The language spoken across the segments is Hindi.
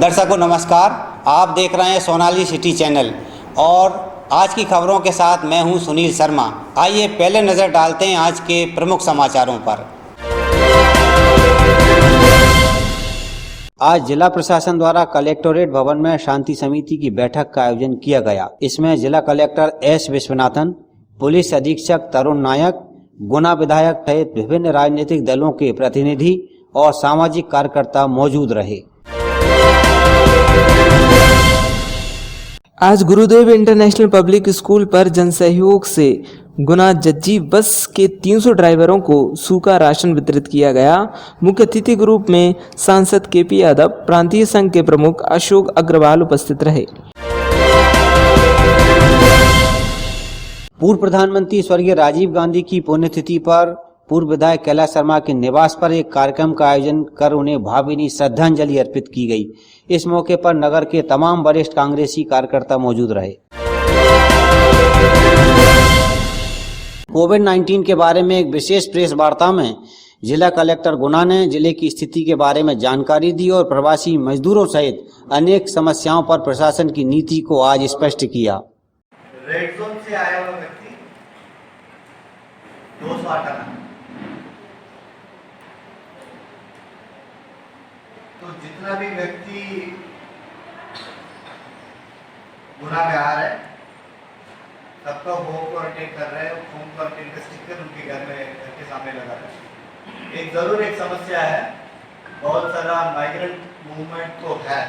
दर्शकों नमस्कार, आप देख रहे हैं सोनाली सिटी चैनल और आज की खबरों के साथ मैं हूं सुनील शर्मा। आइए पहले नज़र डालते हैं आज के प्रमुख समाचारों पर। आज जिला प्रशासन द्वारा कलेक्टोरेट भवन में शांति समिति की बैठक का आयोजन किया गया। इसमें जिला कलेक्टर एस विश्वनाथन, पुलिस अधीक्षक तरुण नायक, गुना विधायक सहित विभिन्न राजनीतिक दलों के प्रतिनिधि और सामाजिक कार्यकर्ता मौजूद रहे। आज गुरुदेव इंटरनेशनल पब्लिक स्कूल पर जनसहयोग से गुना जज्जी बस के 300 ड्राइवरों को सूखा राशन वितरित किया गया। मुख्य अतिथि के रूप में सांसद केपी यादव, प्रांतीय संघ के प्रमुख अशोक अग्रवाल उपस्थित रहे। पूर्व प्रधानमंत्री स्वर्गीय राजीव गांधी की पुण्यतिथि पर पूर्व विधायक कैलाश शर्मा के निवास पर एक कार्यक्रम का आयोजन कर उन्हें भावभीनी श्रद्धांजलि अर्पित की गई। इस मौके पर नगर के तमाम वरिष्ठ कांग्रेसी कार्यकर्ता मौजूद रहे। कोविड-19 के बारे में एक विशेष प्रेस वार्ता में जिला कलेक्टर गुना ने जिले की स्थिति के बारे में जानकारी दी और प्रवासी मजदूरों सहित अनेक समस्याओं पर प्रशासन की नीति को आज स्पष्ट किया। रेड जोन से आया हुआ व्यक्ति 200 हटाना, तो जितना भी व्यक्ति गुना में आ रहे हैं सबका होम क्वारंटाइन कर रहे हैं। होम क्वारंटाइन का स्टिकर उनके घर के सामने लगा रहे हैं। एक जरूर एक समस्या है, बहुत सारा माइग्रेंट मूवमेंट तो है,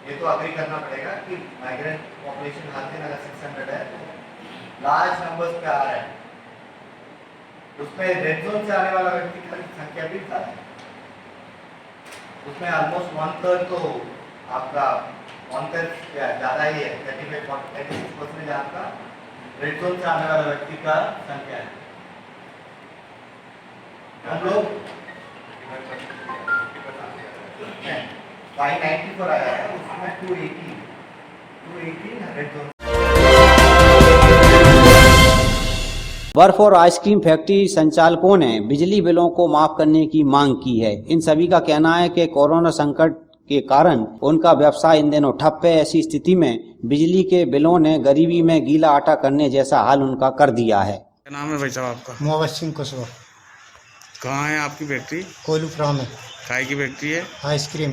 ये तो अग्री करना पड़ेगा कि माइग्रेंट पॉपुलेशन हाथी नगर 600 है, तो लार्ज नंबर्स पे आ रहे हैं। उसमें रेड जोन से आने वाला व्यक्ति की संख्या भी था, उसमें ऑलमोस्ट 1/3 तो आपका 1/3 ज़्यादा ही है, 35-36% आपका रेड जोन से आने वाला व्यक्ति का संख्या है। हम लोग 594 आया है, उसमें 280 रेड जोन। बर्फ और आइसक्रीम फैक्ट्री संचालकों ने बिजली बिलों को माफ करने की मांग की है। इन सभी का कहना है कि कोरोना संकट के कारण उनका व्यवसाय इन दिनों ठप है। ऐसी स्थिति में बिजली के बिलों ने गरीबी में गीला आटा करने जैसा हाल उनका कर दिया है। क्या नाम है भाई साहब आपका? मोहम्मद सिंह कुशवाहा। कहाँ है आपकी फैक्ट्री? कोलूपुरा में। काय की फैक्ट्री है? आइसक्रीम।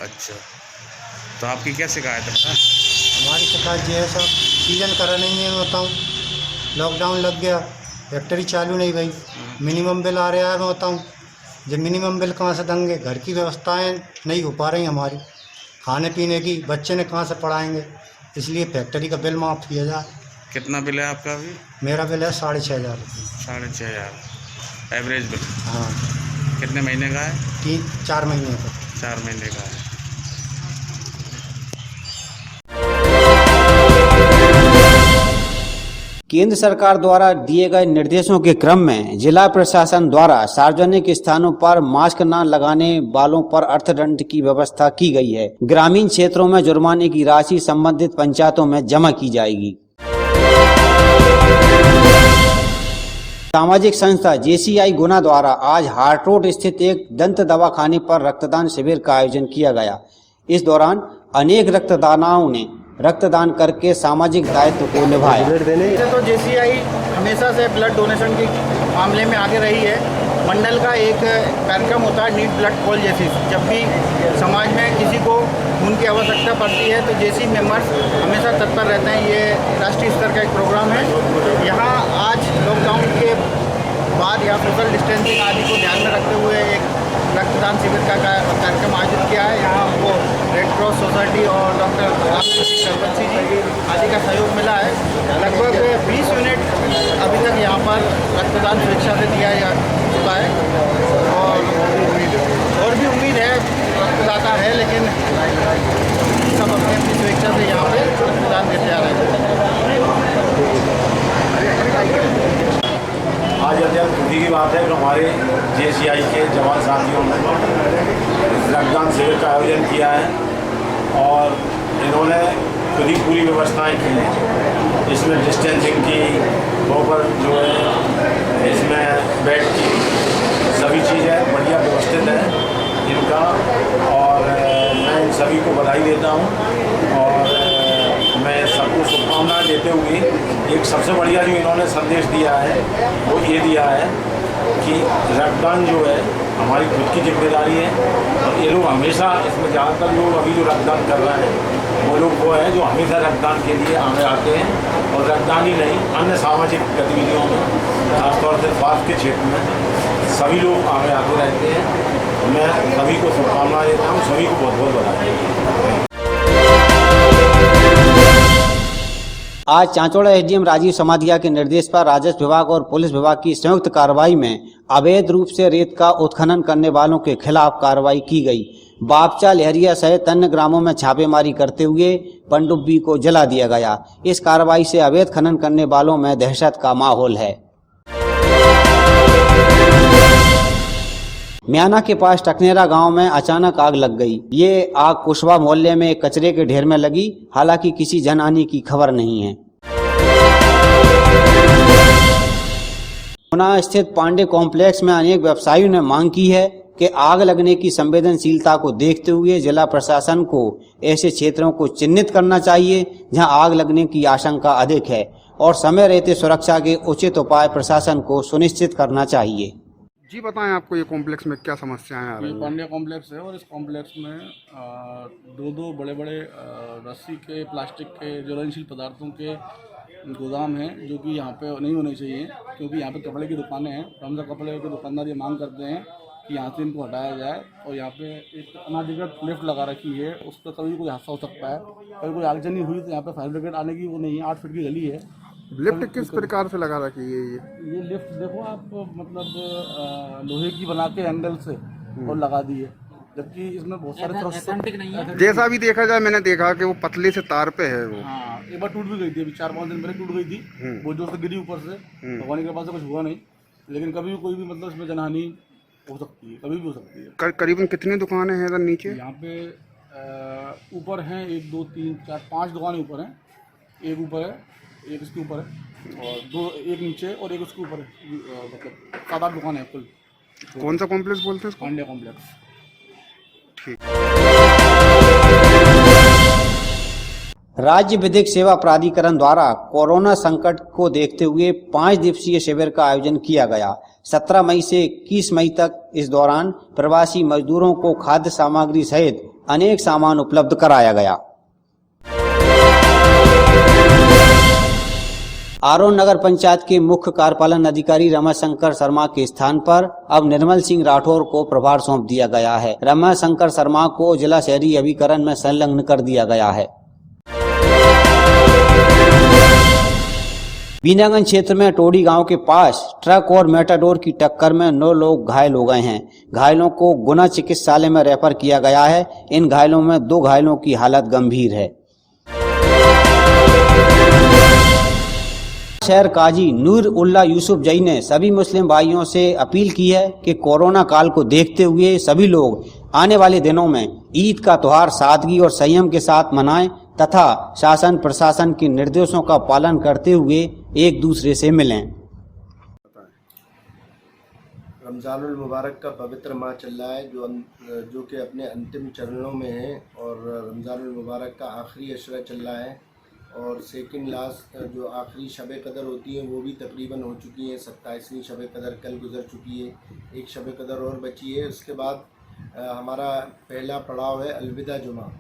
अच्छा, तो आपकी क्या शिकायत है? हमारी शिकायत ये है साहब, सीजन करा नहीं है, मैं बताऊँ लॉकडाउन लग गया, फैक्ट्री चालू नहीं भाई, मिनिमम बिल आ रहा है, मैं बताऊँ जब मिनिमम बिल कहाँ से देंगे? घर की व्यवस्थाएं नहीं हो पा रही हमारी, खाने पीने की, बच्चे ने कहाँ से पढ़ाएंगे, इसलिए फैक्ट्री का बिल माफ़ किया जाए। कितना बिल है आपका अभी? मेरा बिल है 6,500 रुपये। 6,500 एवरेज बिल? हाँ। कितने महीने का है? 3-4 महीने का। 4 महीने का है। केंद्र सरकार द्वारा दिए गए निर्देशों के क्रम में जिला प्रशासन द्वारा सार्वजनिक स्थानों पर मास्क न लगाने वालों पर अर्थदंड की व्यवस्था की गई है। ग्रामीण क्षेत्रों में जुर्माने की राशि संबंधित पंचायतों में जमा की जाएगी। सामाजिक संस्था JCI गुना द्वारा आज हार्ट रोड स्थित एक दंत दवाखाने पर रक्तदान शिविर का आयोजन किया गया। इस दौरान अनेक रक्तदाताओं ने रक्तदान करके सामाजिक दायित्व को निभाया। तो JCI हमेशा से ब्लड डोनेशन के मामले में आगे रही है। मंडल का एक कार्यक्रम होता है नीड ब्लड कोलिसिस, जब भी समाज में किसी को खून की आवश्यकता पड़ती है तो JC मेंबर्स हमेशा तत्पर रहते हैं। ये राष्ट्रीय स्तर का एक प्रोग्राम है। यहाँ आज लॉकडाउन के बाद या सोशल डिस्टेंसिंग आदि को ध्यान में रखते हुए एक रक्तदान शिविर का कार्यक्रम आयोजित किया है। यहाँ हमको रेड क्रॉस सोसाइटी और डॉक्टर सरपंची जी आदि का सहयोग मिला है। लगभग 20 यूनिट अभी तक यहाँ पर रक्तदान स्वेच्छा से दिया जा चुका है और भी उम्मीद है, रक्तदाता है लेकिन सब अपनी अपनी स्वेच्छा से यहाँ पे रक्तदान देते जा रहे हैं। आज अत्यंत खुशी की बात है कि हमारे JCI के जवान साथियों ने रक्तदान शिविर का आयोजन किया है और इन्होंने खुद ही पूरी व्यवस्थाएं की हैं। इसमें डिस्टेंसिंग की, प्रॉपर जो है इसमें बेड की, सभी चीज़ें बढ़िया व्यवस्थित है इनका। और संदेश दिया है वो ये दिया है कि रक्तदान जो है हमारी खुद की जिम्मेदारी है, और ये लोग हमेशा इसमें ज़्यादातर लोग अभी जो रक्तदान कर रहे हैं वो लोग वो है जो हमेशा रक्तदान के लिए आगे आते हैं, और रक्तदान ही नहीं अन्य सामाजिक गतिविधियों में खासतौर से स्वास्थ्य के क्षेत्र में सभी लोग आगे आते रहते हैं। मैं सभी को शुभकामनाएं देता हूँ, सभी को बहुत बहुत बधाई। आज चांचौड़ा एसडीएम राजीव समाधिया के निर्देश पर राजस्व विभाग और पुलिस विभाग की संयुक्त कार्रवाई में अवैध रूप से रेत का उत्खनन करने वालों के खिलाफ कार्रवाई की गई। बापचा, लहरिया सहित अन्य ग्रामों में छापेमारी करते हुए पनडुब्बी को जला दिया गया। इस कार्रवाई से अवैध खनन करने वालों में दहशत का माहौल है। म्याना के पास टकनेरा गांव में अचानक आग लग गई। ये आग कुशवा मोहल्ले में एक कचरे के ढेर में लगी। हालांकि किसी जनहानि की खबर नहीं है। गुना स्थित पांडे कॉम्प्लेक्स में अनेक व्यवसायियों ने मांग की है कि आग लगने की संवेदनशीलता को देखते हुए जिला प्रशासन को ऐसे क्षेत्रों को चिन्हित करना चाहिए जहां आग लगने की आशंका अधिक है, और समय रहते सुरक्षा के उचित उपाय प्रशासन को सुनिश्चित करना चाहिए। जी बताएं, आपको ये कॉम्प्लेक्स में क्या समस्याएं आ रही ये हैं? पांड्या कॉम्प्लेक्स है और इस कॉम्प्लेक्स में दो बड़े बड़े रस्सी के, प्लास्टिक के, ज्वलनशील पदार्थों के गोदाम हैं जो कि यहाँ पे नहीं होने चाहिए, क्योंकि यहाँ पे कपड़े की दुकानें हैं। तो हम सब कपड़े के दुकानदार ये मांग करते हैं कि यहाँ से इनको हटाया जाए। और यहाँ पे एक अनाधिकृत लिफ्ट लगा रखी है, उस पर कभी कोई हादसा हो सकता है। कभी कोई आगजनी हुई तो यहाँ पे फायर ब्रिगेड आने की वो नहीं है। 8 फीट की गली है। लिफ्ट किस प्रकार से लगा रखी है ये लिफ्ट देखो आप, मतलब लोहे की बना के हैंडल से और लगा दी है, जबकि इसमें बहुत सारे जैसा भी देखा जाए, मैंने देखा कि वो पतले से तार पे है वो। हाँ, एक बार टूट भी गई थी, अभी 4-5 दिन पहले टूट गई थी। बहुत जोर से गिरी ऊपर से। भगवान के पास से कुछ हुआ नहीं, लेकिन कभी भी कोई भी मतलब इसमें जनहानि हो सकती है, कभी भी हो सकती है। करीबन कितनी दुकानें हैं इधर नीचे? यहाँ पे ऊपर हैं 1 2 3 4 5 दुकानें ऊपर हैं। एक ऊपर है, एक इसके ऊपर है, और एक नीचे और एक उसके ऊपर है। मतलब 7-8 दुकानें हैं कुल। कौन सा कॉम्प्लेक्स बोलते हैं इसको? पांड्या कॉम्प्लेक्स। राज्य विधिक सेवा प्राधिकरण द्वारा कोरोना संकट को देखते हुए 5 दिवसीय शिविर का आयोजन किया गया। 17 मई से 21 मई तक इस दौरान प्रवासी मजदूरों को खाद्य सामग्री सहित अनेक सामान उपलब्ध कराया गया। आरोन नगर पंचायत के मुख्य कार्यपालन अधिकारी रमाशंकर शर्मा के स्थान पर अब निर्मल सिंह राठौर को प्रभार सौंप दिया गया है। रमाशंकर शर्मा को जिला शहरी अभिकरण में संलग्न कर दिया गया है। बीनागंज क्षेत्र में टोडी गांव के पास ट्रक और मेटाडोर की टक्कर में 9 लोग घायल हो गए हैं। घायलों को गुना चिकित्सालय में रेफर किया गया है। इन घायलों में 2 घायलों की हालत गंभीर है। शहर काजी नूर उल्ला यूसुफ जई ने सभी मुस्लिम भाइयों से अपील की है कि कोरोना काल को देखते हुए सभी लोग आने वाले दिनों में ईद का त्योहार सादगी और संयम के साथ मनाएं तथा शासन प्रशासन के निर्देशों का पालन करते हुए एक दूसरे से मिलें। रमज़ानुल मुबारक का पवित्र माह चल रहा है जो कि अपने अंतिम चरणों में है, और रमज़ानुल मुबारक का आखिरी अशरा चल रहा है, और सेकंड लास्ट जो आखिरी शब कदर होती है वो भी तकरीबन हो चुकी है। 27वीं शब कदर कल गुजर चुकी है, एक शब कदर और बची है। उसके बाद हमारा पहला पड़ाव है अलविदा जुमा।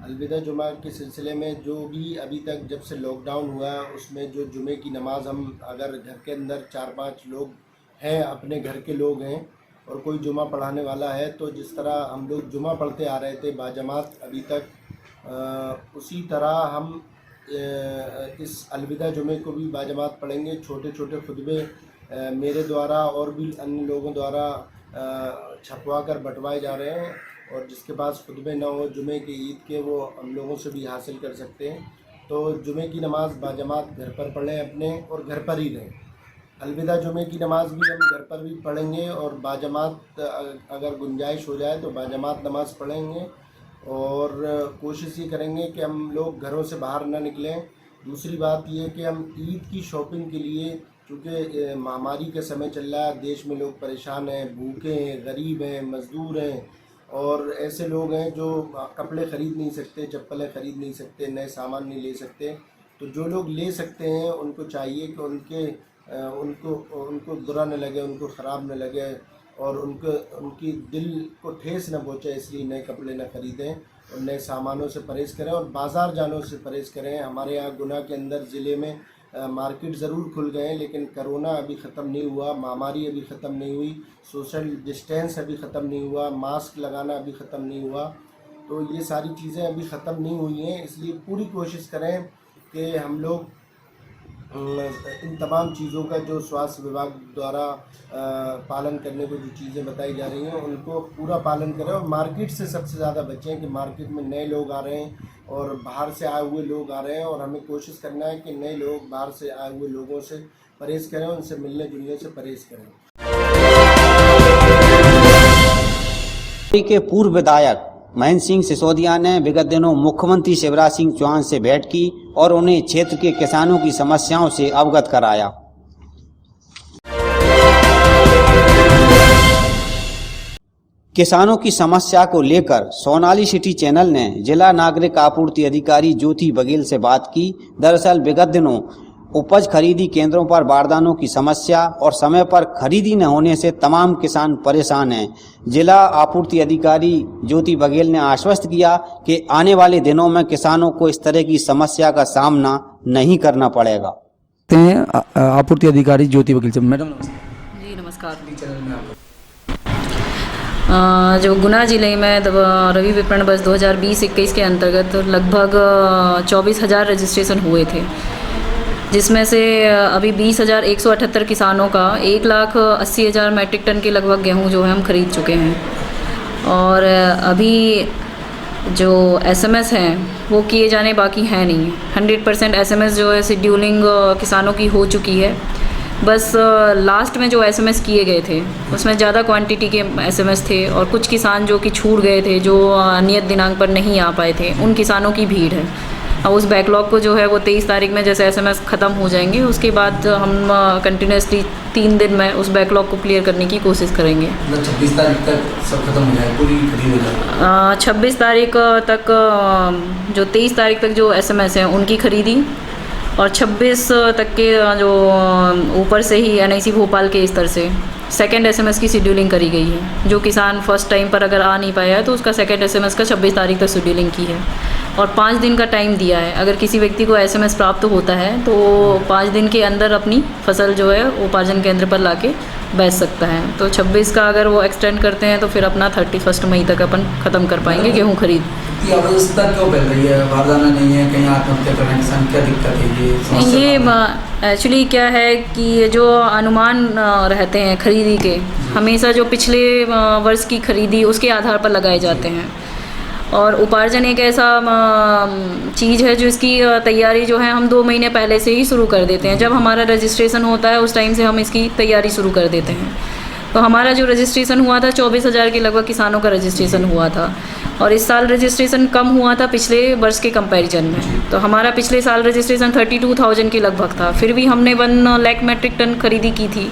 अलविदा जुमा के सिलसिले में जो भी अभी तक जब से लॉकडाउन हुआ है उसमें जो जुमे की नमाज़, हम अगर घर के अंदर 4-5 लोग हैं, अपने घर के लोग हैं और कोई जुमा पढ़ाने वाला है, तो जिस तरह हम लोग जुमा पढ़ते आ रहे थे बाजमात अभी तक, उसी तरह हम इस अलविदा जुमे को भी बाजमात पढ़ेंगे। छोटे छोटे खुतबे मेरे द्वारा और भी अन्य लोगों द्वारा छपवा कर बंटवाए जा रहे हैं, और जिसके पास खुतबे ना हो जुमे के ईद के, वो हम लोगों से भी हासिल कर सकते हैं। तो जुमे की नमाज़ बाजमात घर पर पढ़ें अपने, और घर पर ही रहें। अलविदा जुमे की नमाज़ भी हम घर पर भी पढ़ेंगे, और बाजमात अगर गुंजाइश हो जाए तो बाजमात नमाज़ पढ़ेंगे, और कोशिश ये करेंगे कि हम लोग घरों से बाहर ना निकलें। दूसरी बात ये कि हम ईद की शॉपिंग के लिए, चूँकि महामारी का समय चल रहा है, देश में लोग परेशान हैं, भूखे हैं, गरीब हैं, मज़दूर हैं, और ऐसे लोग हैं जो कपड़े ख़रीद नहीं सकते, चप्पलें ख़रीद नहीं सकते, नए सामान नहीं ले सकते। तो जो लोग ले सकते हैं उनको चाहिए कि उनके उनको बुरा न लगे, उनको ख़राब न लगे और उनकी दिल को ठेस न पहुँचे, इसलिए नए कपड़े न खरीदें और नए सामानों से परहेज़ करें और बाज़ार जाने से परहेज़ करें। हमारे यहाँ गुना के अंदर ज़िले में मार्केट ज़रूर खुल गए हैं, लेकिन कोरोना अभी ख़त्म नहीं हुआ, महामारी अभी ख़त्म नहीं हुई, सोशल डिस्टेंस अभी ख़त्म नहीं हुआ, मास्क लगाना अभी ख़त्म नहीं हुआ। तो ये सारी चीज़ें अभी ख़त्म नहीं हुई हैं, इसलिए पूरी कोशिश करें कि हम लोग इन तमाम चीज़ों का जो स्वास्थ्य विभाग द्वारा पालन करने को जो चीज़ें बताई जा रही हैं उनको पूरा पालन करें और मार्केट से सबसे ज़्यादा बचें कि मार्केट में नए लोग आ रहे हैं और बाहर से आए हुए लोग आ रहे हैं और हमें कोशिश करना है कि नए लोग बाहर से आए हुए लोगों से परहेज़ करें, उनसे मिलने जुलने से परहेज़ करें। के पूर्व विधायक महेंद्र सिंह सिसोदिया ने विगत दिनों मुख्यमंत्री शिवराज सिंह चौहान से भेंट की और उन्हें क्षेत्र के किसानों की समस्याओं से अवगत कराया। किसानों की समस्या को लेकर सोनाली सिटी चैनल ने जिला नागरिक आपूर्ति अधिकारी ज्योति बघेल से बात की। दरअसल विगत दिनों उपज खरीदी केंद्रों पर बारदानों की समस्या और समय पर खरीदी न होने से तमाम किसान परेशान हैं। जिला आपूर्ति अधिकारी ज्योति बघेल ने आश्वस्त किया कि आने वाले दिनों में किसानों को इस तरह की समस्या का सामना नहीं करना पड़ेगा। आपूर्ति अधिकारी ज्योति बघेल से मैडम नमस्कार। जी नमस्कार। जो गुना जिले में रबी विपणन वर्ष 2020-21 के अंतर्गत लगभग 24,000 रजिस्ट्रेशन हुए थे, जिसमें से अभी 20,178 किसानों का 1,80,000 मैट्रिक टन के लगभग गेहूं जो है हम खरीद चुके हैं। और अभी जो एसएमएस हैं वो किए जाने बाकी हैं नहीं। 100% एसएमएस जो है शेड्यूलिंग किसानों की हो चुकी है। बस लास्ट में जो एसएमएस किए गए थे उसमें ज़्यादा क्वांटिटी के एसएमएस थे और कुछ किसान जो कि छूट गए थे, जो नियत दिनांक पर नहीं आ पाए थे, उन किसानों की भीड़ है। अब उस बैकलॉग को जो है वो 23 तारीख में जैसे एसएमएस ख़त्म हो जाएंगे उसके बाद हम कंटिन्यूसली 3 दिन में उस बैकलॉग को क्लियर करने की कोशिश करेंगे। 26 तारीख तक सब खत्म हो जाए, पूरी खरीद हो जाए। 26 तारीख तक जो 23 तारीख तक जो एसएमएस हैं उनकी खरीदी और 26 तक के जो ऊपर से ही एनआईसी भोपाल के स्तर से सेकंड एसएमएस की शेड्यूलिंग करी गई है। जो किसान फर्स्ट टाइम पर अगर आ नहीं पाया है तो उसका सेकंड एसएमएस का 26 तारीख तक शेड्यूलिंग की है और 5 दिन का टाइम दिया है। अगर किसी व्यक्ति को एसएमएस प्राप्त होता है तो 5 दिन के अंदर अपनी फसल जो है उपार्जन केंद्र पर लाके बेच सकता है। तो 26 का अगर वो एक्सटेंड करते हैं तो फिर अपना 31 मई तक अपन ख़त्म कर पाएंगे गेहूँ खरीद। अवस्था क्यों बन रही है? बारदाना नहीं है, कहीं आत्महत्या करने किसान, क्या दिक्कत है? ये एक्चुअली क्या है कि जो अनुमान रहते हैं खरीदी के, हमेशा जो पिछले वर्ष की खरीदी उसके आधार पर लगाए जाते हैं और उपार्जन एक ऐसा चीज़ है जो इसकी तैयारी जो है हम 2 महीने पहले से ही शुरू कर देते हैं। जब हमारा रजिस्ट्रेशन होता है उस टाइम से हम इसकी तैयारी शुरू कर देते हैं। तो हमारा जो रजिस्ट्रेशन हुआ था 24,000 के लगभग किसानों का रजिस्ट्रेशन हुआ था और इस साल रजिस्ट्रेशन कम हुआ था पिछले वर्ष के कंपैरिजन में। तो हमारा पिछले साल रजिस्ट्रेशन 32,000 के लगभग था, फिर भी हमने 1 लाख मैट्रिक टन खरीदी की थी।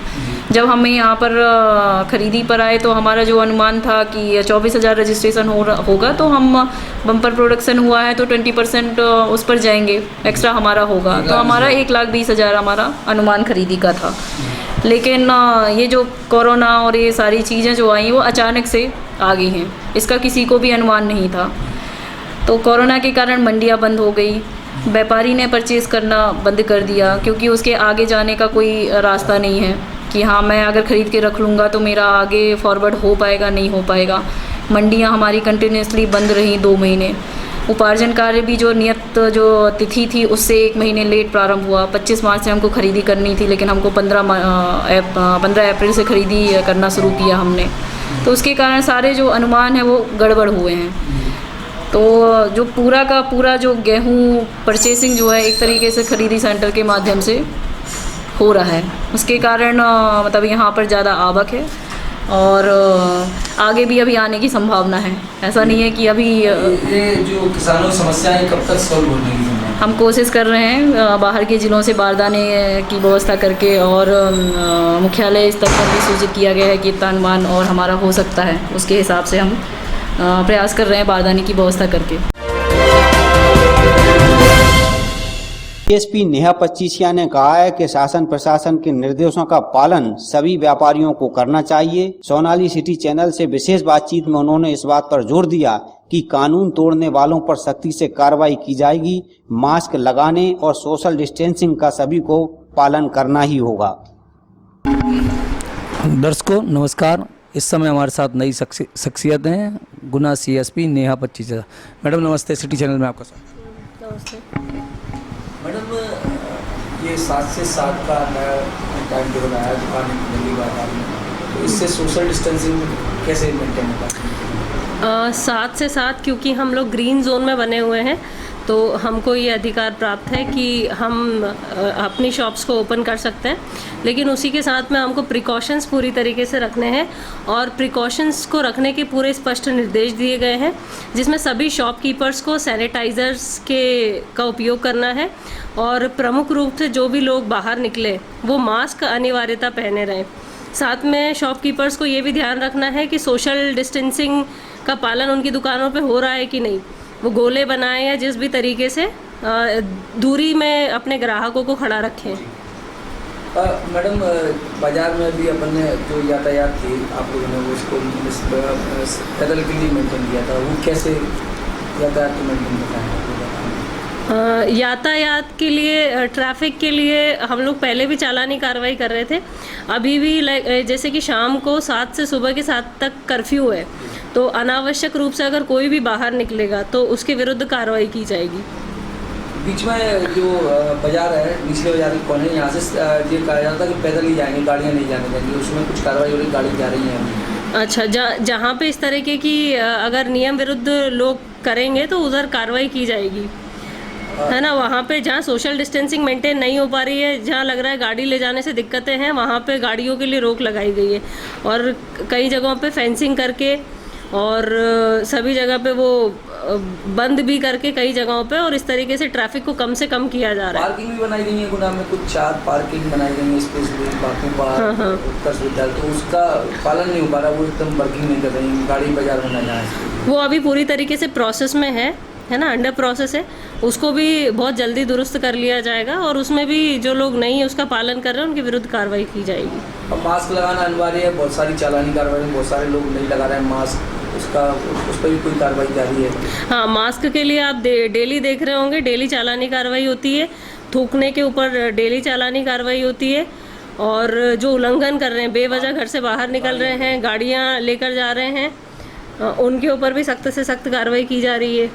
जब हम यहाँ पर खरीदी पर आए तो हमारा जो अनुमान था कि 24,000 रजिस्ट्रेशन होगा तो हम बम्पर प्रोडक्शन हुआ है तो 20% उस पर जाएंगे, एक्स्ट्रा हमारा होगा। तो हमारा 1,20,000 हमारा अनुमान खरीदी का था। लेकिन ये जो कोरोना और ये सारी चीज़ें जो आई वो अचानक से आ गई हैं, इसका किसी को भी अनुमान नहीं था। तो कोरोना के कारण मंडियाँ बंद हो गई, व्यापारी ने परचेज़ करना बंद कर दिया क्योंकि उसके आगे जाने का कोई रास्ता नहीं है कि हाँ मैं अगर ख़रीद के रख लूँगा तो मेरा आगे फॉरवर्ड हो पाएगा, नहीं हो पाएगा। मंडियाँ हमारी कंटिन्यूसली बंद रहीं 2 महीने। उपार्जन कार्य भी जो नियत जो तिथि थी उससे 1 महीने लेट प्रारंभ हुआ। 25 मार्च से हमको खरीदी करनी थी लेकिन हमको 15 अप्रैल से खरीदी करना शुरू किया हमने। तो उसके कारण सारे जो अनुमान है वो गड़बड़ हुए हैं। तो जो पूरा का पूरा जो गेहूँ परचेसिंग जो है एक तरीके से खरीदी सेंटर के माध्यम से हो रहा है, उसके कारण मतलब यहाँ पर ज़्यादा आवक है और आगे भी अभी आने की संभावना है। ऐसा नहीं है कि अभी ये जो किसानों की समस्या है कब तक सॉल्व होने की संभावना? हम कोशिश कर रहे हैं बाहर के ज़िलों से बारदाने की व्यवस्था करके और मुख्यालय स्तर पर भी सूचित किया गया है कि इतना अनुमान और हमारा हो सकता है, उसके हिसाब से हम प्रयास कर रहे हैं बारदाने की व्यवस्था करके। एसपी नेहा पच्चीसिया ने कहा है कि शासन प्रशासन के निर्देशों का पालन सभी व्यापारियों को करना चाहिए। सोनाली सिटी चैनल से विशेष बातचीत में उन्होंने इस बात पर जोर दिया कि कानून तोड़ने वालों पर सख्ती से कार्रवाई की जाएगी। मास्क लगाने और सोशल डिस्टेंसिंग का सभी को पालन करना ही होगा। दर्शकों नमस्कार, इस समय हमारे साथ नई शख्सियत हैं गुना सीएसपी नेहा पच्चीसिया। मैडम नमस्ते, सिटी चैनल में आपका स्वागत। नमस्ते। मैडम ये 7 से 7 का नया टाइम टेबल आया दुकान खुलने की बात आपने, तो इससे सोशल डिस्टेंसिंग कैसे मेंटेन होगा? 7 से 7 क्योंकि हम लोग ग्रीन जोन में बने हुए हैं तो हमको ये अधिकार प्राप्त है कि हम अपनी शॉप्स को ओपन कर सकते हैं, लेकिन उसी के साथ में हमको प्रिकॉशंस पूरी तरीके से रखने हैं और प्रिकॉशंस को रखने के पूरे स्पष्ट निर्देश दिए गए हैं, जिसमें सभी शॉपकीपर्स को सैनिटाइज़र्स का उपयोग करना है और प्रमुख रूप से जो भी लोग बाहर निकले वो मास्क अनिवार्यता पहने रहें। साथ में शॉपकीपर्स को ये भी ध्यान रखना है कि सोशल डिस्टेंसिंग का पालन उनकी दुकानों पे हो रहा है कि नहीं, वो गोले बनाएं या जिस भी तरीके से दूरी में अपने ग्राहकों को खड़ा रखें। मैडम बाज़ार में भी अपन ने जो यातायात थी आप लोगों ने वो उसको पैदल के लिए मेंटेन किया था, वो कैसे यातायात को मेंटेन करना है? यातायात के लिए ट्रैफिक के लिए हम लोग पहले भी चालानी कार्रवाई कर रहे थे। अभी भी जैसे कि शाम को 7 से सुबह के 7 तक कर्फ्यू है, तो अनावश्यक रूप से अगर कोई भी बाहर निकलेगा तो उसके विरुद्ध कार्रवाई की जाएगी। बीच में जो बाजार है निचले बाजार के कोने, यहाँ से ये कहा जाता है कि पैदल ही जाएंगे, गाड़ियाँ नहीं जाने देंगे, उसमें कुछ कार्रवाई हो रही, गाड़ी जा रही है। अच्छा, जहाँ पे इस तरीके की अगर नियम विरुद्ध लोग करेंगे तो उधर कार्रवाई की जाएगी, है ना। वहाँ पे जहाँ सोशल डिस्टेंसिंग मेंटेन नहीं हो पा रही है, जहाँ लग रहा है गाड़ी ले जाने से दिक्कतें हैं, वहाँ पे गाड़ियों के लिए रोक लगाई गई है और कई जगहों पे फेंसिंग करके और सभी जगह पे वो बंद भी करके कई जगहों पे, और इस तरीके से ट्रैफिक को कम से कम किया जा रहा है। पार्किंग भी बनाई गई है गुना में, कुछ 4 पार्किंग बनाई गई है स्पेशली बापू पार्क, उत्कर्ष विद्यालय, तो उसका पालन नहीं हो पा रहा, वो एकदम वर्किंग नहीं कर रही, गाड़ी बाजार में ना जाए। वो अभी पूरी तरीके से प्रोसेस में है ना, अंडर प्रोसेस है, उसको भी बहुत जल्दी दुरुस्त कर लिया जाएगा और उसमें भी जो लोग नहीं उसका पालन कर रहे हैं उनके विरुद्ध कार्रवाई की जाएगी। अब मास्क लगाना अनिवार्य है, बहुत सारी चालानी कार्रवाई में बहुत सारे लोग नहीं लगा रहे हैं मास्क, उस पर भी कोई कार्रवाई जारी है? हाँ, मास्क के लिए आप डेली देख रहे होंगे, डेली चालानी कार्रवाई होती है, थूकने के ऊपर डेली चालानी कार्रवाई होती है, और जो उल्लंघन कर रहे हैं, बेवजह घर से बाहर निकल रहे हैं, गाड़ियाँ लेकर जा रहे हैं, उनके ऊपर भी सख्त से सख्त कार्रवाई की जा रही है।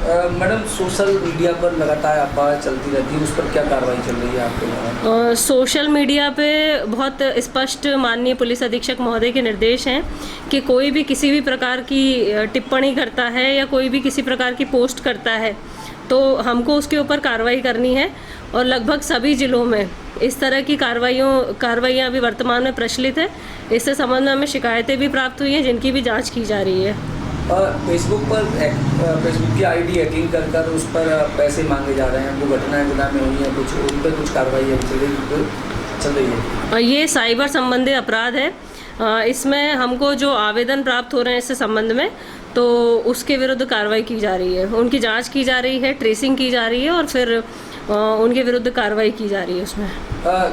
मैडम सोशल मीडिया पर लगातार अफवाह चलती रहती है, उस पर क्या कार्रवाई चल रही है आपके यहाँ? सोशल मीडिया पे बहुत स्पष्ट माननीय पुलिस अधीक्षक महोदय के निर्देश हैं कि कोई भी किसी भी प्रकार की टिप्पणी करता है या कोई भी किसी प्रकार की पोस्ट करता है तो हमको उसके ऊपर कार्रवाई करनी है, और लगभग सभी ज़िलों में इस तरह की कार्रवाइयाँ अभी वर्तमान में प्रचलित है। इससे संबंध में हमें शिकायतें भी प्राप्त हुई हैं जिनकी भी जाँच की जा रही है। फेसबुक की आईडी हैकिंग कर उस पर पैसे मांगे जा रहे हैं, वो घटनाएं गुना में हुई हैं, कुछ उन पर कुछ कार्रवाई चल रही है? ये साइबर संबंधी अपराध है, इसमें हमको जो आवेदन प्राप्त हो रहे हैं इससे संबंध में, तो उसके विरुद्ध कार्रवाई की जा रही है, उनकी जांच की जा रही है, ट्रेसिंग की जा रही है और फिर उनके विरुद्ध कार्रवाई की जा रही है उसमें।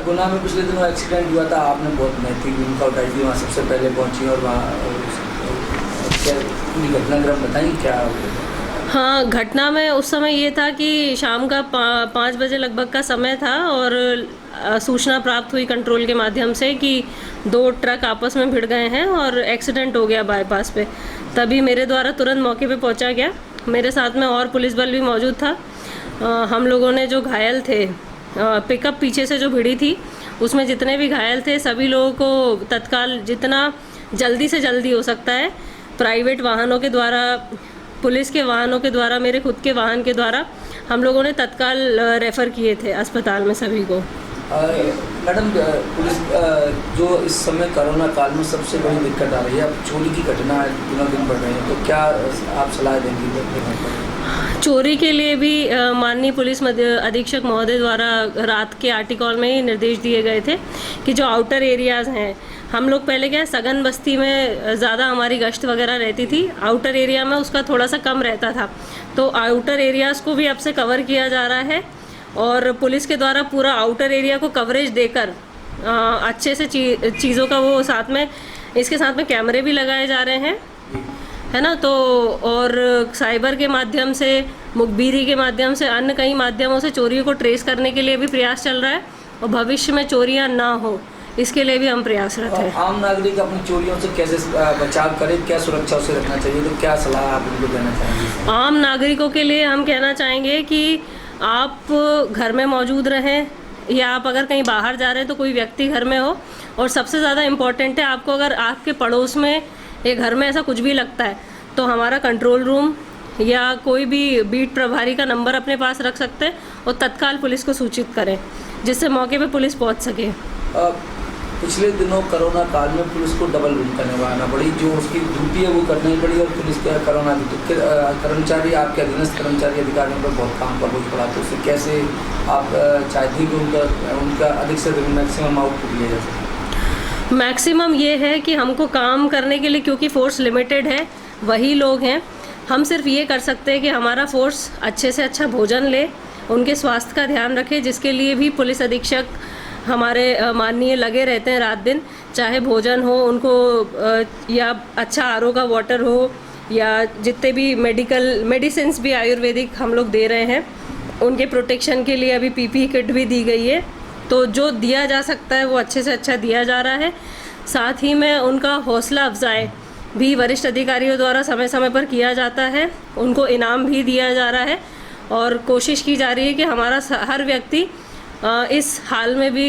गुना में पिछले दिनों एक्सीडेंट हुआ था, आपने बहुत नैतिक भूमिका उठाई थी, वहाँ सबसे पहले पहुँची और वहाँ पूरी घटनाक्रम बताइए क्या? हाँ, घटना में उस समय ये था कि शाम का 5 बजे लगभग का समय था और सूचना प्राप्त हुई कंट्रोल के माध्यम से कि 2 ट्रक आपस में भिड़ गए हैं और एक्सीडेंट हो गया बाईपास पे। तभी मेरे द्वारा तुरंत मौके पे पहुंचा गया, मेरे साथ में और पुलिस बल भी मौजूद था। हम लोगों ने जो घायल थे, पिकअप पीछे से जो भिड़ी थी उसमें जितने भी घायल थे सभी लोगों को तत्काल जितना जल्दी से जल्दी हो सकता है प्राइवेट वाहनों के द्वारा, पुलिस के वाहनों के द्वारा, मेरे खुद के वाहन के द्वारा हम लोगों ने तत्काल रेफ़र किए थे अस्पताल में सभी को। मैडम पुलिस जो इस समय कोरोना काल में सबसे बड़ी दिक्कत आ रही है, अब चोरी की घटना दिनों दिन बढ़ रही है, तो क्या आप सलाह देंगे? चोरी के लिए भी माननीय पुलिस अधीक्षक महोदय द्वारा रात के आर्टिकल में ही निर्देश दिए गए थे कि जो आउटर एरियाज़ हैं, हम लोग पहले क्या सघन बस्ती में ज़्यादा हमारी गश्त वगैरह रहती थी, आउटर एरिया में उसका थोड़ा सा कम रहता था, तो आउटर एरियाज़ को भी अब से कवर किया जा रहा है और पुलिस के द्वारा पूरा आउटर एरिया को कवरेज देकर अच्छे से चीज़ों का वो साथ में, इसके साथ में कैमरे भी लगाए जा रहे हैं, है ना। तो और साइबर के माध्यम से, मुखबिरी के माध्यम से, अन्य कई माध्यमों से चोरियों को ट्रेस करने के लिए भी प्रयास चल रहा है और भविष्य में चोरियां ना हो इसके लिए भी हम प्रयासरत हैं। आम नागरिक अपनी चोरियों से कैसे बचाव करे, क्या सुरक्षा उसे रखना चाहिए, तो क्या सलाह आप उनको देना चाहेंगे? आम नागरिकों के लिए हम कहना चाहेंगे कि आप घर में मौजूद रहें, या आप अगर कहीं बाहर जा रहे हैं तो कोई व्यक्ति घर में हो, और सबसे ज़्यादा इम्पॉर्टेंट है आपको अगर आपके पड़ोस में या घर में ऐसा कुछ भी लगता है तो हमारा कंट्रोल रूम या कोई भी बीट प्रभारी का नंबर अपने पास रख सकते हैं और तत्काल पुलिस को सूचित करें, जिससे मौके पे पुलिस पहुंच सके। पिछले दिनों कोरोना काल में पुलिस को डबल रूम करने पड़ी, जो उसकी ड्यूटी है वो करनी पड़ी, और पुलिस के कोरोना कर्मचारी, आपके अधीनस्थ कर्मचारी अधिकारियों पर बहुत काम पर बोझ पड़ा, तो उससे कैसे आप चाहते हैं कि उनका अधिक से अधिक मैक्सिमम आउटपुट लिया जा सके? मैक्सिमम ये है कि हमको काम करने के लिए, क्योंकि फोर्स लिमिटेड है, वही लोग हैं, हम सिर्फ ये कर सकते हैं कि हमारा फोर्स अच्छे से अच्छा भोजन ले, उनके स्वास्थ्य का ध्यान रखे, जिसके लिए भी पुलिस अधीक्षक हमारे माननीय लगे रहते हैं रात दिन, चाहे भोजन हो उनको या अच्छा आरओ का वाटर हो, या जितने भी मेडिसिन्स भी आयुर्वेदिक हम लोग दे रहे हैं, उनके प्रोटेक्शन के लिए अभी पीपीई किट भी दी गई है। तो जो दिया जा सकता है वो अच्छे से अच्छा दिया जा रहा है। साथ ही में उनका हौसला अफजाई भी वरिष्ठ अधिकारियों द्वारा समय समय पर किया जाता है, उनको इनाम भी दिया जा रहा है, और कोशिश की जा रही है कि हमारा हर व्यक्ति इस हाल में भी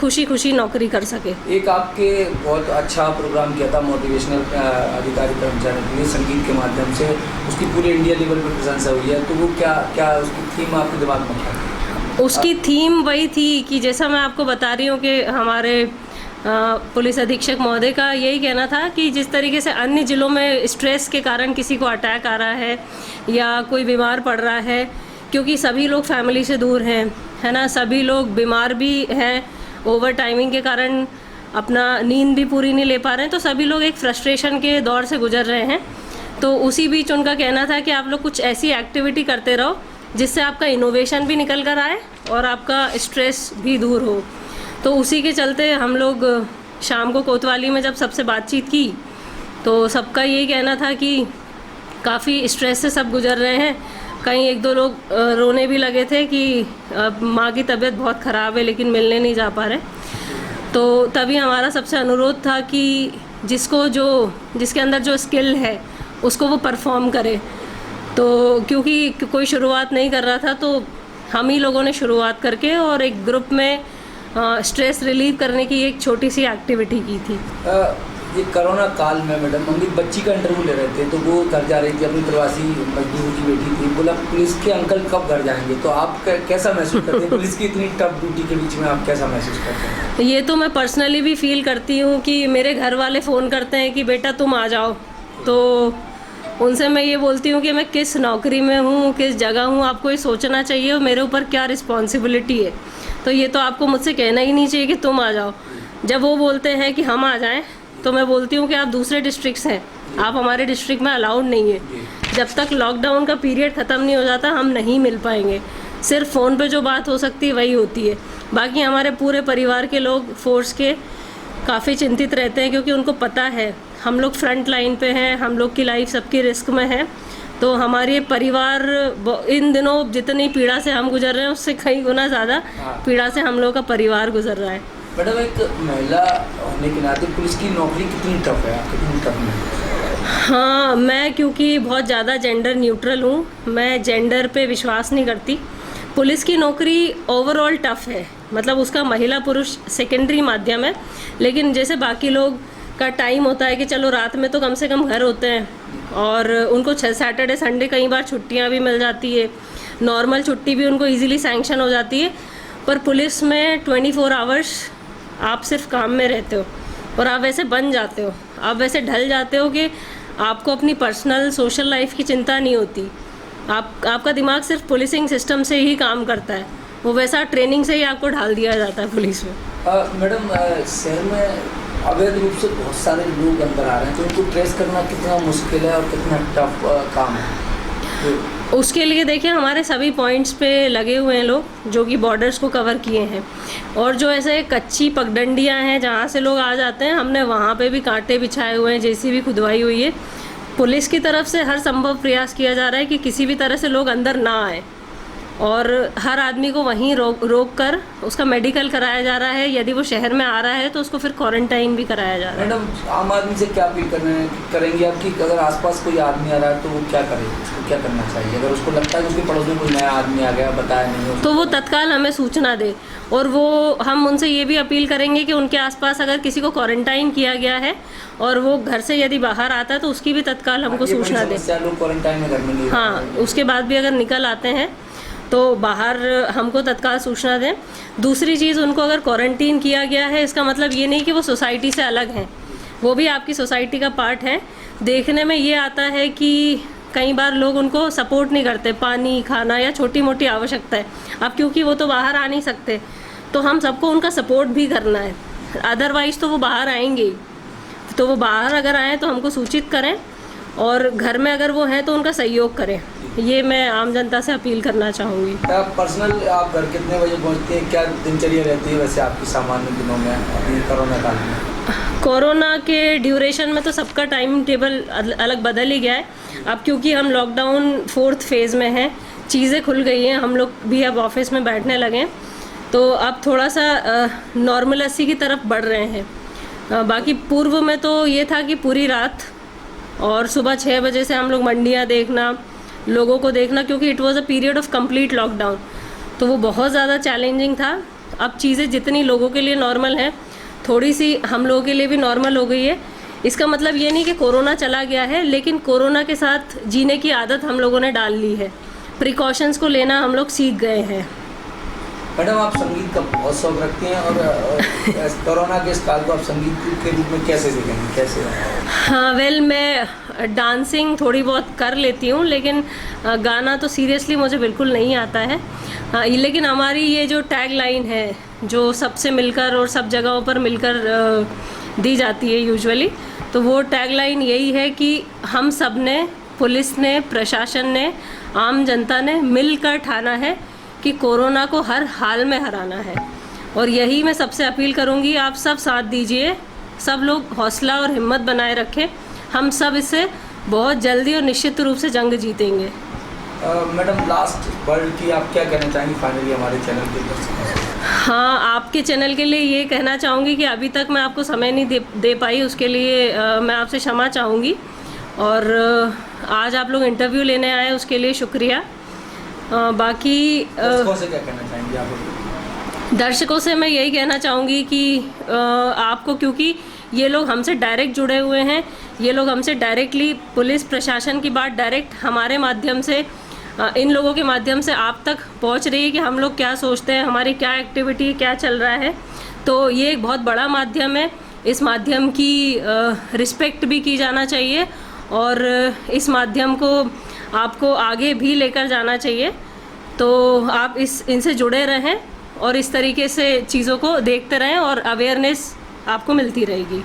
खुशी खुशी नौकरी कर सके। एक आपके बहुत अच्छा प्रोग्राम किया था मोटिवेशनल अधिकारी कर्मचारियों के लिए संगीत के माध्यम से, उसकी पूरे इंडिया लेवल पर प्रशंसा हुई है, तो वो क्या उसकी थीम आपके दिमाग में था? उसकी थीम वही थी कि जैसा मैं आपको बता रही हूँ कि हमारे पुलिस अधीक्षक महोदय का यही कहना था कि जिस तरीके से अन्य ज़िलों में स्ट्रेस के कारण किसी को अटैक आ रहा है या कोई बीमार पड़ रहा है, क्योंकि सभी लोग फैमिली से दूर हैं, है ना, सभी लोग बीमार भी हैं, ओवर टाइमिंग के कारण अपना नींद भी पूरी नहीं ले पा रहे हैं, तो सभी लोग एक फ्रस्ट्रेशन के दौर से गुजर रहे हैं। तो उसी बीच उनका कहना था कि आप लोग कुछ ऐसी एक्टिविटी करते रहो जिससे आपका इनोवेशन भी निकल कर आए और आपका स्ट्रेस भी दूर हो। तो उसी के चलते हम लोग शाम को कोतवाली में जब सबसे बातचीत की तो सबका यही कहना था कि काफ़ी स्ट्रेस से सब गुजर रहे हैं। कहीं एक दो लोग रोने भी लगे थे कि माँ की तबीयत बहुत ख़राब है लेकिन मिलने नहीं जा पा रहे। तो तभी हमारा सबसे अनुरोध था कि जिसके अंदर जो स्किल है उसको वो परफॉर्म करे। तो क्योंकि कोई शुरुआत नहीं कर रहा था तो हम ही लोगों ने शुरुआत करके और एक ग्रुप में स्ट्रेस रिलीव करने की एक छोटी सी एक्टिविटी की थी। ये कोरोना काल में मैडम हम एक बच्ची का इंटरव्यू ले रहे थे, तो वो घर जा रही थी, अपनी प्रवासी मजदूर की बेटी थी, बोला पुलिस के अंकल कब घर जाएंगे। तो आप कैसा महसूस करते हैं पुलिस की इतनी टफ ड्यूटी के बीच में, आप कैसा महसूस करते हैं? ये तो मैं पर्सनली भी फील करती हूँ कि मेरे घर वाले फ़ोन करते हैं कि बेटा तुम आ जाओ, तो उनसे मैं ये बोलती हूँ कि मैं किस नौकरी में हूँ, किस जगह हूँ, आपको ये सोचना चाहिए और मेरे ऊपर क्या रिस्पॉन्सिबिलिटी है। तो ये तो आपको मुझसे कहना ही नहीं चाहिए कि तुम आ जाओ। जब वो बोलते हैं कि हम आ जाएं तो मैं बोलती हूँ कि आप दूसरे डिस्ट्रिक्ट हैं, आप हमारे डिस्ट्रिक्ट में अलाउड नहीं है। जब तक लॉकडाउन का पीरियड ख़त्म नहीं हो जाता हम नहीं मिल पाएंगे। सिर्फ फ़ोन पे जो बात हो सकती है वही होती है। बाकी हमारे पूरे परिवार के लोग फोर्स के काफ़ी चिंतित रहते हैं क्योंकि उनको पता है हम लोग फ्रंट लाइन पे हैं, हम लोग की लाइफ सबकी रिस्क में है। तो हमारे परिवार इन दिनों जितनी पीड़ा से हम गुजर रहे हैं उससे कई गुना ज़्यादा पीड़ा से हम लोग का परिवार गुजर रहा है। मैडम एक महिला होने के नाते पुलिस की नौकरी कितनी टफ है, कितनी टफ है? हाँ, मैं क्योंकि बहुत ज़्यादा जेंडर न्यूट्रल हूँ, मैं जेंडर पे विश्वास नहीं करती। पुलिस की नौकरी ओवरऑल टफ है, मतलब उसका महिला पुरुष सेकेंडरी माध्यम है। लेकिन जैसे बाकी लोग का टाइम होता है कि चलो रात में तो कम से कम घर होते हैं और उनको सैटरडे संडे कई बार छुट्टियां भी मिल जाती है, नॉर्मल छुट्टी भी उनको इजीली सैंक्शन हो जाती है। पर पुलिस में 24 आवर्स आप सिर्फ काम में रहते हो और आप वैसे बन जाते हो, आप वैसे ढल जाते हो कि आपको अपनी पर्सनल सोशल लाइफ की चिंता नहीं होती। आपका दिमाग सिर्फ पुलिसिंग सिस्टम से ही काम करता है, वो वैसा ट्रेनिंग से ही आपको ढाल दिया जाता है पुलिस में। मैडम शहर में अवैध रूप से बहुत सारे लोग अंदर आ रहे हैं, तो उनको ट्रेस करना कितना मुश्किल है और कितना टफ काम है? उसके लिए देखिए हमारे सभी पॉइंट्स पे लगे हुए हैं लोग जो कि बॉर्डर्स को कवर किए हैं, और जो ऐसे कच्ची पगडंडियां हैं जहाँ से लोग आ जाते हैं, हमने वहाँ पे भी कांटे बिछाए हुए हैं, जेसीबी खुदवाई हुई है। पुलिस की तरफ से हर संभव प्रयास किया जा रहा है कि किसी भी तरह से लोग अंदर ना आए, और हर आदमी को वहीं रोक कर उसका मेडिकल कराया जा रहा है। यदि वो शहर में आ रहा है तो उसको फिर क्वारंटाइन भी कराया जा रहा है। मैडम, आम आदमी से क्या अपील करेंगे आप कि अगर आसपास कोई आदमी आ रहा है तो वो क्या करे, उसको क्या करना चाहिए? अगर उसको लगता है कि उसके पड़ोस में कोई नया आदमी आ गया, बताया नहीं हो, तो वो तत्काल हमें सूचना दे, और वो हम उनसे ये भी अपील करेंगे कि उनके आसपास अगर किसी को क्वारंटाइन किया गया है और वो घर से यदि बाहर आता है तो उसकी भी तत्काल हमको सूचना दे। लोग क्वारंटाइन में घर में नहीं, हाँ, उसके बाद भी अगर निकल आते हैं तो बाहर हमको तत्काल सूचना दें। दूसरी चीज़, उनको अगर क्वारंटीन किया गया है इसका मतलब ये नहीं कि वो सोसाइटी से अलग हैं, वो भी आपकी सोसाइटी का पार्ट है। देखने में ये आता है कि कई बार लोग उनको सपोर्ट नहीं करते, पानी, खाना या छोटी मोटी आवश्यकता है। अब क्योंकि वो तो बाहर आ नहीं सकते तो हम सबको उनका सपोर्ट भी करना है, अदरवाइज़ तो वो बाहर आएंगे ही। तो वो बाहर अगर आएँ तो हमको सूचित करें, और घर में अगर वो हैं तो उनका सहयोग करें। ये मैं आम जनता से अपील करना चाहूँगी। पर्सनल आप घर कितने बजे पहुँचते हैं, क्या दिनचर्या रहती है वैसे आपकी सामान्य दिनों में अभी कोरोना काल में? कोरोना के ड्यूरेशन में तो सबका टाइम टेबल अलग बदल ही गया है। अब क्योंकि हम लॉकडाउन 4th फेज़ में हैं, चीज़ें खुल गई हैं, हम लोग भी अब ऑफिस में बैठने लगे, तो अब थोड़ा सा नॉर्मलेसी की तरफ बढ़ रहे हैं। बाकी पूर्व में तो ये था कि पूरी रात और सुबह 6 बजे से हम लोग मंडियाँ देखना, लोगों को देखना, क्योंकि it was a period of complete lockdown, तो वो बहुत ज़्यादा चैलेंजिंग था। अब चीज़ें जितनी लोगों के लिए नॉर्मल हैं, थोड़ी सी हम लोगों के लिए भी नॉर्मल हो गई है। इसका मतलब ये नहीं कि कोरोना चला गया है, लेकिन कोरोना के साथ जीने की आदत हम लोगों ने डाल ली है, प्रिकॉशंस को लेना हम लोग सीख गए हैं। मैडम, आप संगीत का बहुत शौक रखती हैं, और कोरोना के इस काल को आप संगीत के रूप में कैसे देखेंगे, कैसे? हाँ, मैं डांसिंग थोड़ी बहुत कर लेती हूँ, लेकिन गाना तो सीरियसली मुझे बिल्कुल नहीं आता है। लेकिन हमारी ये जो टैग लाइन है, जो सबसे मिलकर और सब जगहों पर मिलकर दी जाती है यूजुअली, तो वो टैग लाइन यही है कि हम सब ने, पुलिस ने, प्रशासन ने, आम जनता ने मिलकर ठाना है कि कोरोना को हर हाल में हराना है। और यही मैं सबसे अपील करूंगी, आप सब साथ दीजिए, सब लोग हौसला और हिम्मत बनाए रखें, हम सब इससे बहुत जल्दी और निश्चित रूप से जंग जीतेंगे। मैडम, लास्ट वर्ड की आप क्या कहना चाहेंगी फाइनली हमारे चैनल के दर्शकों से? हाँ, आपके चैनल के लिए ये कहना चाहूँगी कि अभी तक मैं आपको समय नहीं दे पाई, उसके लिए मैं आपसे क्षमा चाहूँगी, और आज आप लोग इंटरव्यू लेने आए उसके लिए शुक्रिया। बाकी दर्शकों से क्या कहना चाहेंगी आप? दर्शकों से मैं यही कहना चाहूँगी कि आपको, क्योंकि ये लोग हमसे डायरेक्ट जुड़े हुए हैं, ये लोग हमसे डायरेक्टली, पुलिस प्रशासन की बात डायरेक्ट हमारे माध्यम से, इन लोगों के माध्यम से आप तक पहुंच रही है कि हम लोग क्या सोचते हैं, हमारी क्या एक्टिविटी, क्या चल रहा है। तो ये एक बहुत बड़ा माध्यम है, इस माध्यम की रिस्पेक्ट भी की जाना चाहिए, और इस माध्यम को आपको आगे भी लेकर जाना चाहिए। तो आप इनसे जुड़े रहें और इस तरीके से चीज़ों को देखते रहें, और अवेयरनेस आपको मिलती रहेगी।